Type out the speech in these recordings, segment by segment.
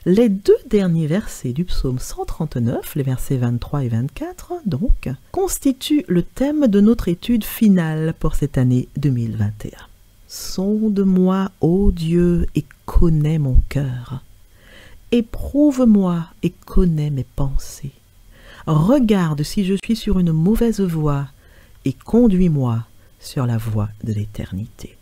Les deux derniers versets du psaume 139, les versets 23 et 24, donc, constituent le thème de notre étude finale pour cette année 2021. Sonde-moi, ô Dieu, et connais mon cœur. Éprouve-moi et connais mes pensées. Regarde si je suis sur une mauvaise voie et conduis-moi sur la voie de l'éternité.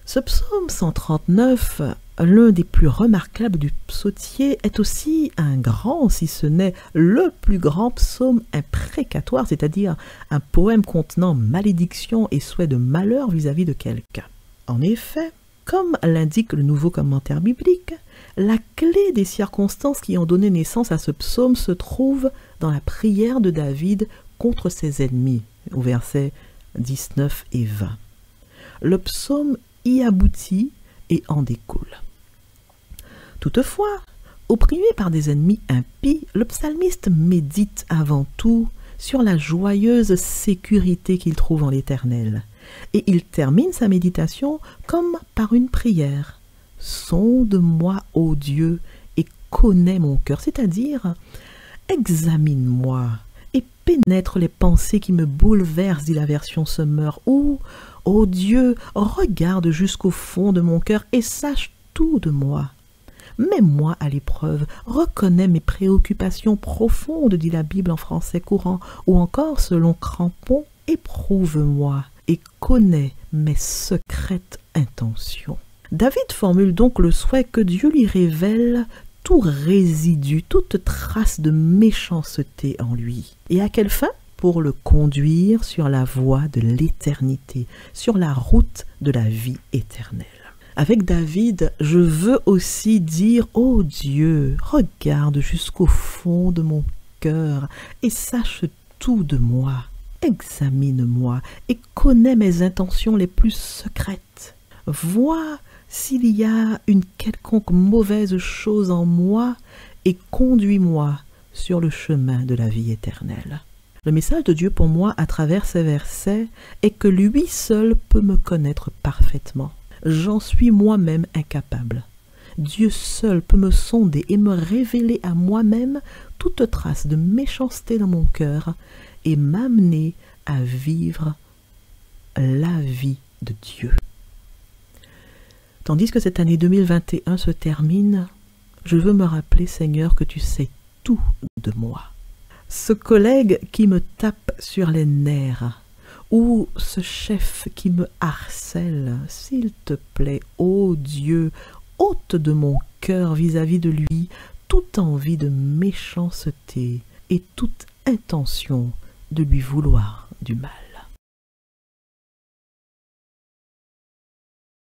Ce psaume 139, l'un des plus remarquables du psautier, est aussi un grand, si ce n'est le plus grand psaume imprécatoire, c'est-à-dire un poème contenant malédiction et souhait de malheur vis-à-vis de quelqu'un. En effet, comme l'indique le nouveau commentaire biblique, la clé des circonstances qui ont donné naissance à ce psaume se trouve dans la prière de David contre ses ennemis, au verset 19 et 20. Le psaume y aboutit et en découle. Toutefois, opprimé par des ennemis impies, le psalmiste médite avant tout sur la joyeuse sécurité qu'il trouve en l'Éternel. Et il termine sa méditation comme par une prière. « Sonde-moi, ô Dieu, et connais mon cœur », c'est-à-dire « examine-moi et pénètre les pensées qui me bouleversent », dit la version Semeur, ou « ô Dieu, regarde jusqu'au fond de mon cœur et sache tout de moi. Mets-moi à l'épreuve, reconnais mes préoccupations profondes », dit la Bible en français courant, ou encore, selon Crampon, « éprouve-moi et connais mes secrètes intentions ». David formule donc le souhait que Dieu lui révèle tout résidu, toute trace de méchanceté en lui. Et à quelle fin? Pour le conduire sur la voie de l'éternité, sur la route de la vie éternelle. Avec David, je veux aussi dire « Ô Dieu, regarde jusqu'au fond de mon cœur et sache tout de moi. Examine-moi et connais mes intentions les plus secrètes. Vois s'il y a une quelconque mauvaise chose en moi et conduis-moi sur le chemin de la vie éternelle. » Le message de Dieu pour moi à travers ces versets est que lui seul peut me connaître parfaitement. J'en suis moi-même incapable. Dieu seul peut me sonder et me révéler à moi-même toute trace de méchanceté dans mon cœur et m'amener à vivre la vie de Dieu. Tandis que cette année 2021 se termine, je veux me rappeler, Seigneur, que tu sais tout de moi. Ce collègue qui me tape sur les nerfs, ou ce chef qui me harcèle, s'il te plaît, ô Dieu, ôte de mon cœur vis-à-vis de lui toute envie de méchanceté et toute intention de lui vouloir du mal.